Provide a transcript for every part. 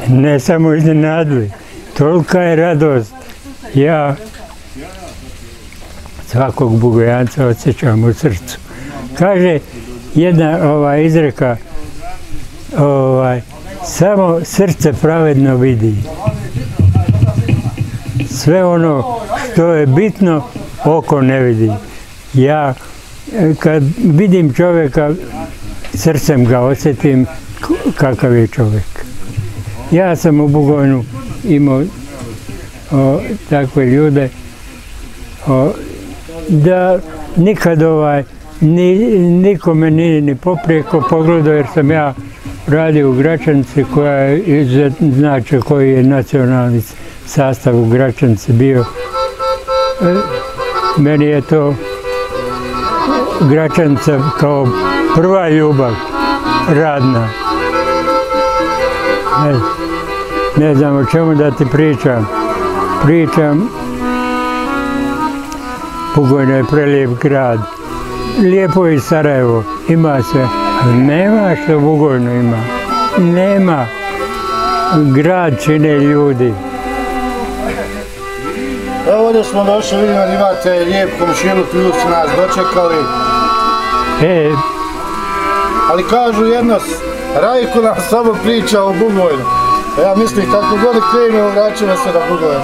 ne samo iznenadili. Tolika je radost. Ja svakog Bugojanca osjećam u srcu. Kaže jedna izreka, samo srce pravedno vidi. Sve ono što je bitno, oko ne vidi. Ja kad vidim čovjeka, srcem ga osjetim kakav je čovjek. Ja sam u Bugojnu imao takve ljude da nikad nikome nije ni poprijeko pogledao, jer sam ja radio u Gračanici koja je, znači koji je nacionalni sastav u Gračanici bio. Meni je to Gračanica kao prva ljubav, radna. Ne znam o čemu da ti pričam. Bugojno je prelijep grad. Lijepo je i Sarajevo, ima sve, ali nema što Bugojno ima. Nema. Grad čine ljudi. Evo ovdje smo došli, vidim da imate lijep komšiluk, ljudi su nas dočekali. Ali kažu jedno, Rajko nam samo priča o Bugojnu. Ja mislim, kako god krenemo, vraćamo se na Bugojnu.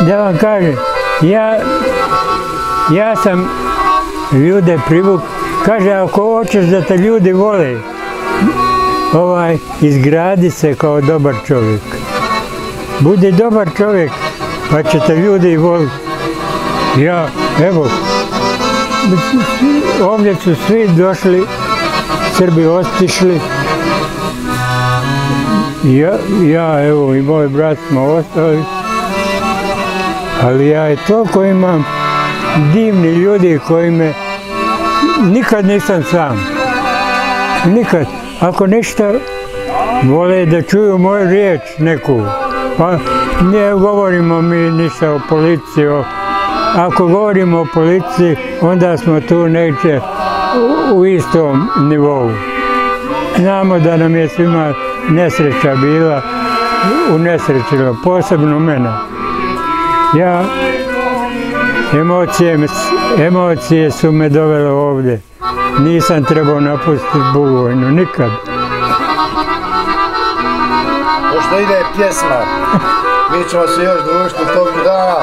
Da vam kažem, ja sam ljude privuk, kaže, ako hoćeš da te ljudi vole, izgradi se kao dobar čovjek. Budi dobar čovjek, pa će te ljudi voliti. Ja, evo, ovdje su svi došli, Srbi otišli. Ja, evo, i moj brat smo ostali. Ali ja toliko imam divni ljudi koji me, nikad nisam sam. Nikad. Ako ništa, vole da čuju moju riječ neku. Pa ne govorimo mi ništa o policiji. Ako govorimo o policiji, onda smo tu negdje u istom nivou. Znamo da nam je svima nesreća bila, unesrećila, posebno mene. Ja, emocije su me dovele ovdje. Nisam trebao napustiti Bugojnu, nikad. Pošto ide pjesma, mi ćemo se još družiti u toku dana.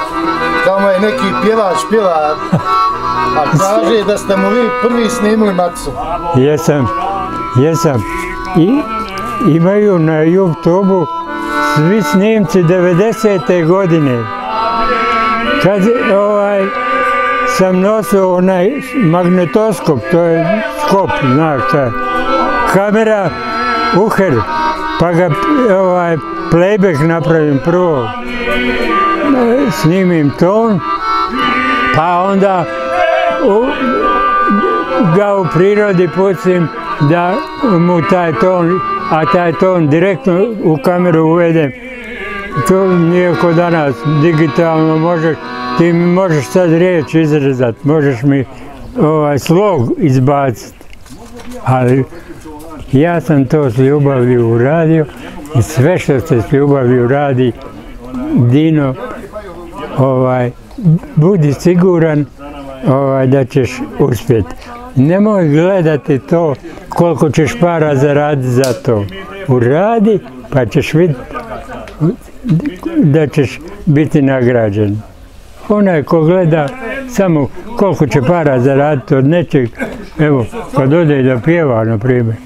Tamo je neki pjevač pjeva, a kaže da ste mu vi prvi snimili Macu. Jesam. I imaju na YouTube-u svi snimci 90. godine. Kad sam nosio onaj magnetoskop, to je skop, znaš šta je, kamera, uher, pa ga playback napravim prvo, snimim ton, pa onda ga u prirodi pustim da mu taj ton, a taj ton direktno u kameru uvedem. To nije ko danas, digitalno možeš, ti mi možeš sad riječ izrezati, možeš mi slog izbaciti. Ali ja sam to s ljubavlju uradio i sve što se s ljubavlju radi, Dino, budi siguran da ćeš uspjeti. Nemoj gledati to koliko ćeš para zaraditi za to. Uradi pa ćeš vidjeti da ćeš biti nagrađen. Onaj ko gleda samo koliko će para zaraditi od nečeg, evo, kad ode da pjeva, na primjer,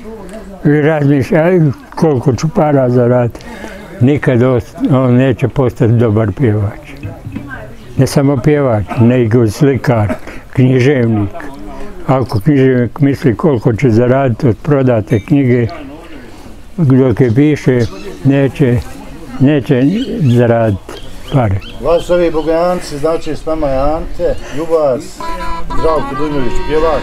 i razmišlja koliko ću para zaraditi, nikad on neće postati dobar pjevač. Ne samo pjevač, nego slikar, književnik. Ako književnik misli koliko će zaraditi od prodate knjige, dok je piše, neće zaraditi pare. Vaš ovi Bugojanci, znači s nama je Ante, Ljubas, Zdravko Dujmović, pjevač.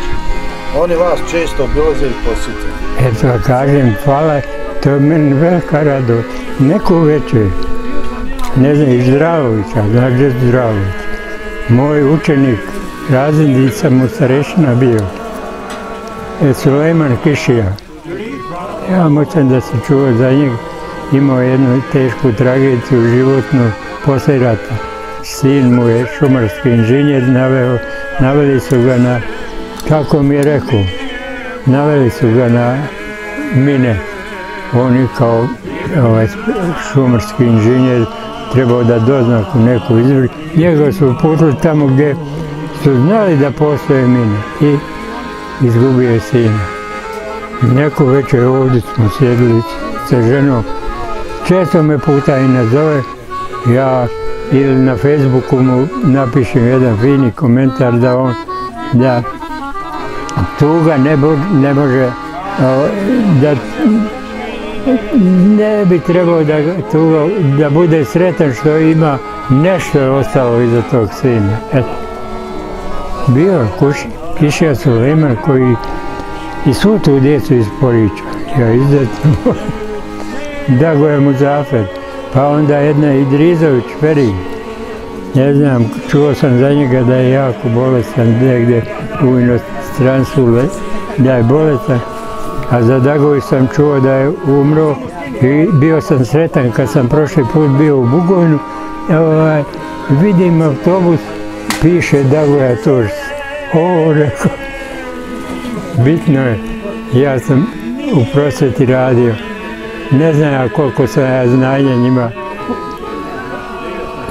Oni vas često obilaze i posjete. Eto, kažem, hvala, to je meni velika radost. Neku večer, ne znam, iz Zdravovića, znaš gdje je Zdravović. Moj učenik, razrednica mu starešina bio, Sulejman Kišija. Ja moćam da se čuo za njega. imao jednu tešku tragediju životnu poslije rata. Sin mu je šumarski inženjer, naveli su ga na, kako mi je rekao, naveli su ga na mine. On je kao šumarski inženjer trebao da doznaku neku izvrši. Njega su uputili tamo gdje su znali da postoje mine i izgubio je sina. Neku večer ovdje smo sjedili sa ženom. Često me puta i nazove, ja ili na Facebooku mu napišem jedan fini komentar da tuga ne može, da ne bi trebao da bude sretan što ima nešto je ostalo iza tog sina. Bio je Kišija Sulejman koji i svu tu djecu isporiča. Ja izuzetno Dagoje Muzafer, pa onda jedna Idrizović Ferin. Ne znam, čuo sam za njega da je jako bolestan negdje u inostranstvu, da je bolestan, a za Dagoju sam čuo da je umro i bio sam sretan kad sam prošli put bio u Bugojnu. Vidim autobus, piše Dagoja Turs. O, rekao, bitno je, ja sam u prosvjeti radio. Ne znam ja koliko sam ja znanja njima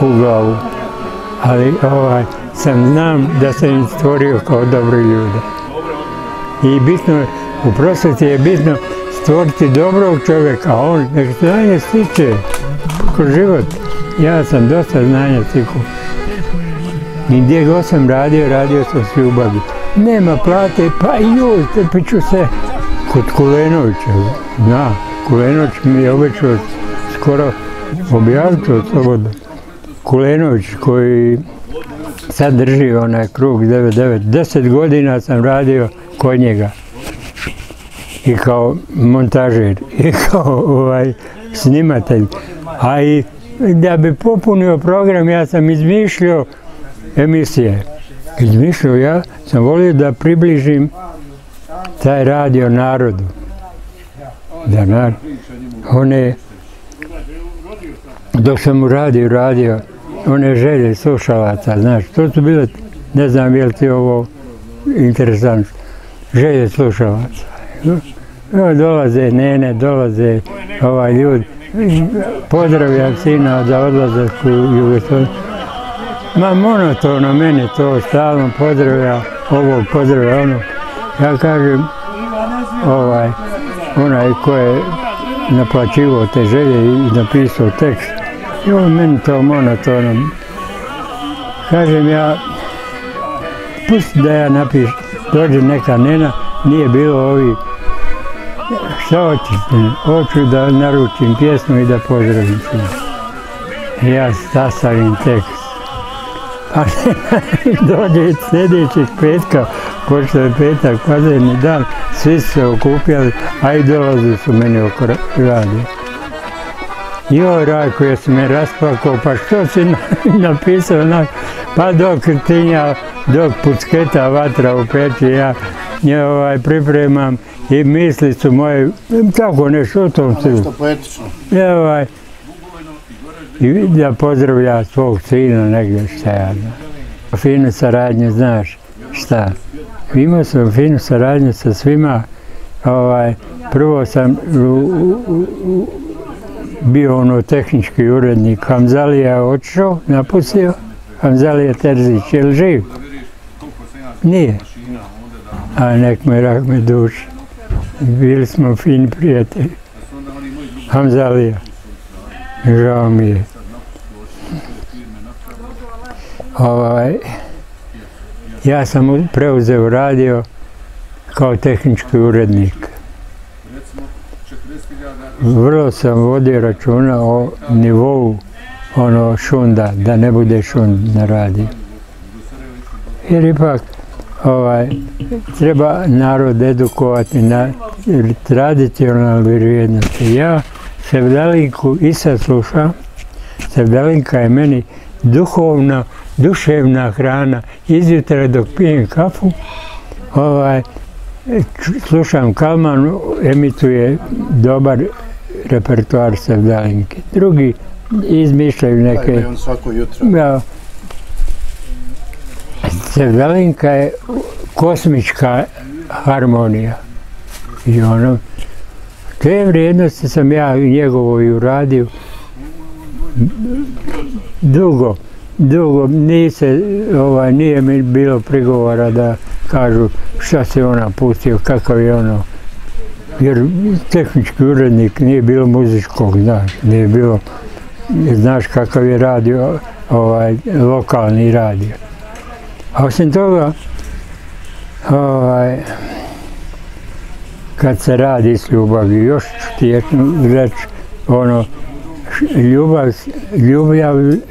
u glavu, ali znam da sam ih stvorio kao dobri ljudi. I bitno je, u prosvjeti je bitno stvoriti dobrog čovjeka, a on nek znanje stiče kroz život. Ja sam dosta znanja stikao. I gdje god sam radio sam s ljubavi. Nema plate, pa joj, trpit ću se kod Kulenovića. Zna, Kulenović mi je obećao skoro, objavit ću slobodno. Kulenović koji sad drži onaj krug 99, 10 godina sam radio kod njega. I kao montažer, i kao snimatelj. A i da bi popunio program, ja sam izmišljao emisije. Ja sam volio da približim taj radio narodu. Dok sam u radiju radio, one želje slušalaca, znaš, to su bile, ne znam je li ti ovo interesantno, želje slušalaca. Dolaze nene, dolaze ljudi, pozdravljam sina za odlazak u Jugoslaviju. Ma monotono meni to stalno pozdravlja ovog, pozdravlja onog. Ja kažem, onaj ko je naplaćivao te želje i napisao tekst, meni to monotono. Kažem ja, pusti da ja napišem, dođe neka nena, nije bilo ovi, šta hoćete, hoću da naručim pjesmu i da pozdravim sina. Ja sastavim tekst. A dođe sljedećeg petka, pošto je petak, pazarni dan, svi su se okupjali, a i dolazili su meni oko radija. Joj, Rajko, jesi me raspakao, pa što si napisao? Pa dok tinja, dok pucketa vatra u peći, ja pripremam i misli su moje, tako nešto u tom stilu. Nešto poetično. I da pozdravlja svog sina negdje, šta ja znam. Finu saradnju, znaš šta. Imao sam finu saradnju sa svima. Prvo sam bio tehnički urednik. Hamzalija je otišao, napustio. Hamzalija Terzić, je li živ? Nije. A nek me rahme duši. Bili smo fini prijatelji. Hamzalija. Žao mi je. Ja sam preuzeo radio kao tehnički urednik. Vrlo sam vodio računa o nivou šunda, da ne bude šund na radiju. Jer ipak treba narod edukovati na tradicionalne vrijednosti. Ja Sevdalinku i sad slušam. Sevdalinka je meni duhovna, duševna hrana. Izjutra dok pijem kafu, slušam Kalman, emituje dobar repertoar Sevdalinke. Drugi izmišljaju neke... Ajde, on svako jutro. Ja, Sevdalinka je kosmička harmonija. I ono, te vrijednosti sam ja njegovo i uradio. Dugo, nije mi bilo prigovora da kažu šta se ona pustio, kakav je ono. Jer tehnički urednik nije bilo muzičkog, znaš, nije bilo, znaš kakav je radio, lokalni radio. A osim toga, kad se radi s ljubavi, još ću ti reći, ono,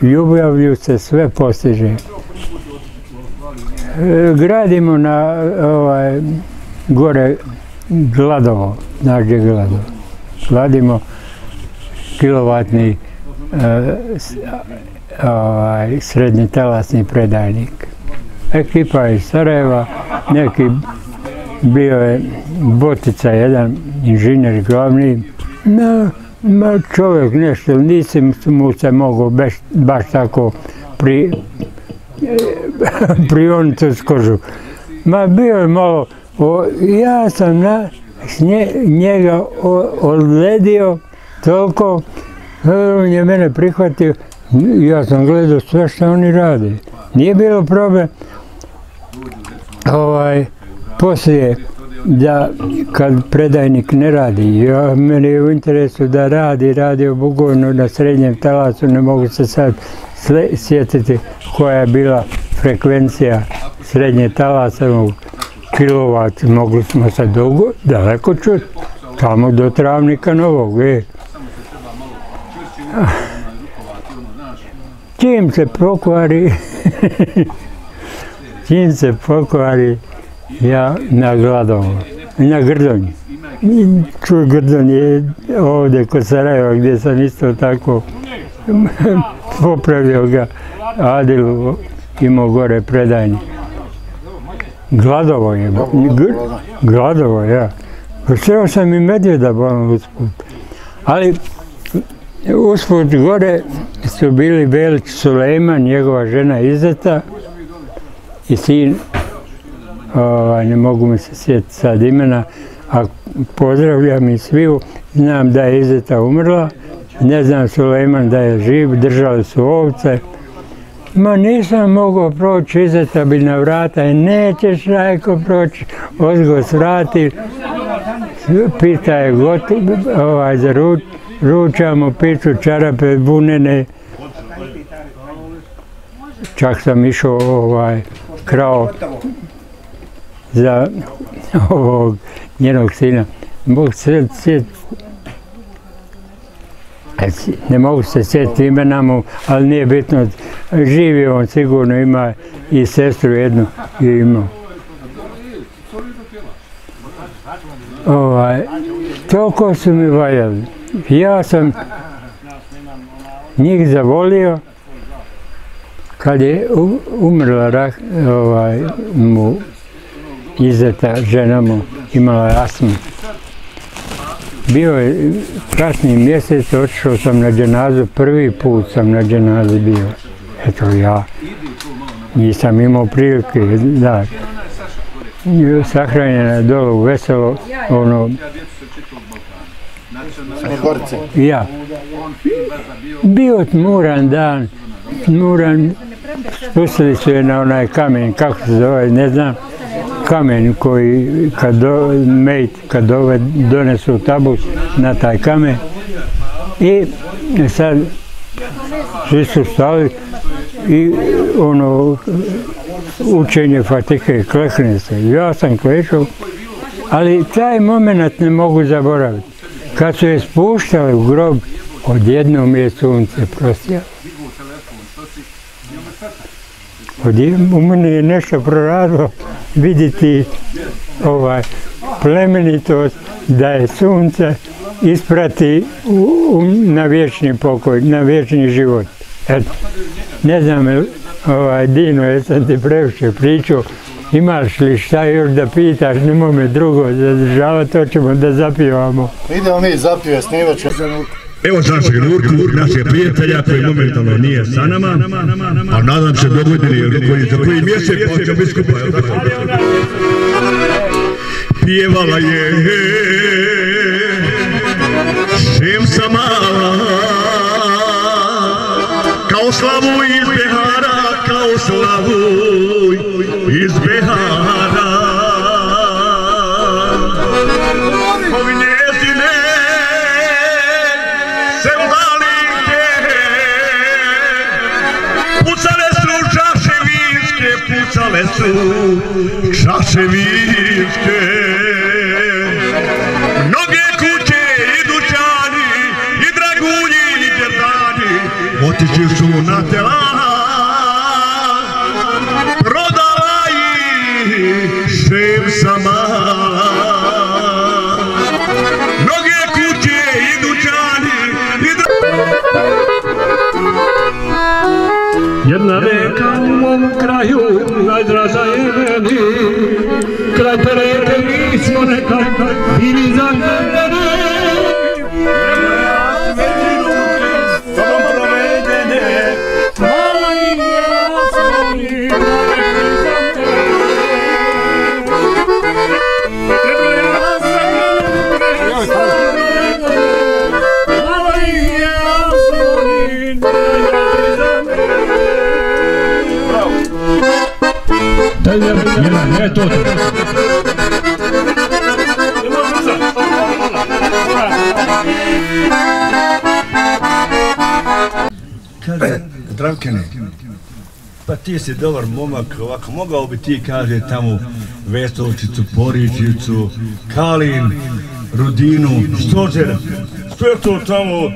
ljubavlju se sve postiže. Gradimo na gore Gladovo, znaš gdje je Gladovo. Gradimo kilovatni srednji talasni predajnik. Ekipa iz Sarajeva, neki bio je Botica, jedan inženjer glavni, čovjek nešto, nisam mu se mogao baš tako prioniti uz kožu. Ma bio je malo, ja sam njega odledio toliko, on je mene prihvatio, ja sam gledao sve što oni rade. Nije bilo problem, poslije da kad predajnik ne radi, meni je u interesu da radio Bugojno na srednjem talasu, ne mogu se sad sjetiti koja je bila frekvencija srednje talasovog kilovat, mogli smo se daleko čuti, tamo do Travnika Novog. Čim se pokvari, ja na Gladovo, na Grdonji. Čuj, Grdon je ovdje kod Sarajeva gdje sam isto tako popravio ga, Adilu imao gore predajnik. Gladovo je, Gladovo, ja. Sreo sam i medvjeda bolam usput. Ali usput gore su bili Velić Sulejman, njegova žena Izeta i sin, ne mogu mi se sjetiti sad imena, a pozdravljam i sviju, znam da je Izeta umrla, ne znam Sulejman da je živ, držali su ovce. Ma nisam mogao proći, Izeta bi na vrata i nećeš Rajko proći, ozgo svrati, pita je za ručamo, piću čarape, bunene. Čak sam išao krao za ovog njenog sina. Ne mogu se sjetiti imena mu, ali nije bitno. Živi on, sigurno ima i sestru jednu je imao. Toliko su mi valjali. Ja sam njih zavolio kad je umrla mu Izeta, žena mu, imala je astmu. Bio je kasni mjesec, otišao sam na dženazu, prvi put sam na dženazi bio. Eto ja, nisam imao prilike, da. Sahranjena je dole u Veselo, ja. Bio tmuran dan, spustili su je na onaj kamen, kako se zove, ne znam, kamen koji kad donesu tabus na taj kamen i sad svi su stali i učenje Fatihe, klekne se. Ja sam klečao, ali taj moment ne mogu zaboraviti. Kad su je spuštali u grob, odjednom je sunce prosjalo. U mene je nešto proradilo vidjeti plemenitost da je sunce isprati na vječni pokoj, na vječni život. Eto, ne znam, Dino, jesam ti previše pričao, imaš li šta još da pitaš, nemoj me drugo zadržavati, to ćemo da zapivamo. Idemo mi zapije, snimat ćemo. Evo našeg Nurku, našeg prijatelja koji momentalno nije sa nama, a nadam se dogodini za koji mjesec pa će biti skupa. Pjevala je Šemsa mala, kao slavu iz Behara, kao slavu iz Behara. Ovi njezine sevdalinke pucale su čaše vinske, pucale su čaše vinske. Mnoge kuće i dućani i dragulji i džerdani otišli su na tela, prodala ih Šemsa mala. Mnoge kuće i dućani i jedna reka u mom kraju najdraža je meni, kraj te reke mi smo nekad bili zagrljeni. Tobom provedene, mala im je osnovi, не тут. Kaže, Zdravkene, pa ti si dobar momak, ovako mogao bi ti, kaže, tamo Vestovčicu, Poričicu, Kalin, Rudinu, Stožer, što je to tamo,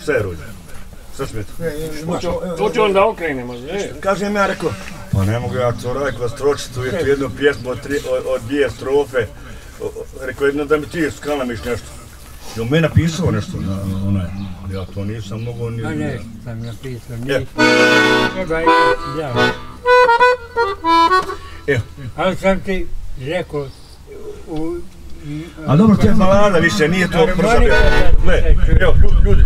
sve je Rudin. Sve smeta. To će onda okrenemo, ne? Kažem ja, rekao, pa ne mogu ja to raditi kroz stročicu, je tu jednu pjesmu od 2 strofe. Rekao jedno da mi ti skalamiš nešto. Jel me napisao nešto na onaj? Ja to nisam mogao ni... Ne, sam napisao, nisam. Evo. Ali sam ti rekao... A dobro, to je balada više, nije to brzo. Gle, evo, ljudi.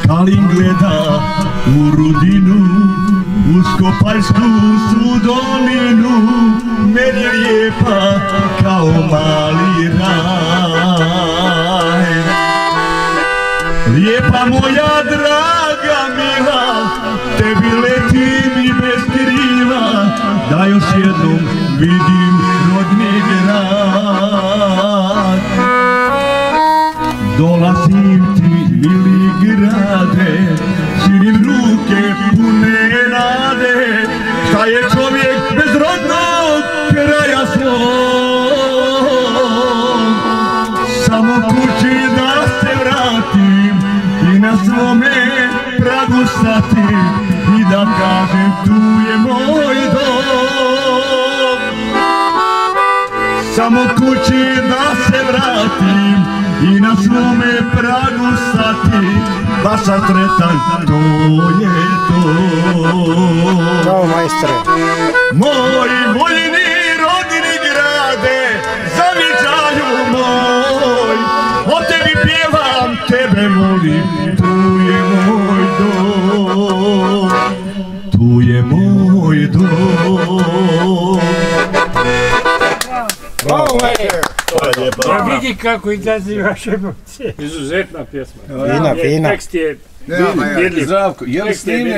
Kalin gleda u Rudinu, u Skopaljsku su dolinu, meni lijepa kao mali raj. Lijepa moja draga mila, tebi letim i bez krila, da još jednom vidim rodni grad. Dolazim ti, mili grade, širim ruke pune nade, šta je čovjek bez rodnog kraja svog. Samo kući da se vratim i na svome pragu stati i da kažem tu je moj dom. Samo kući da se vratim i na svome pragu stati, baš sam sretan, to je to. Bravo, majstre. Moj voljeni rodini grade, zavičaju moj, o tebi pjevam, tebe volim, tu je moj dom, tu je moj dom. Bravo, majstre. Pa vidi kako izazivaš emocije. Izuzetna pjesma. Fina, fina. Tekst je Zdravko, je li snimljen?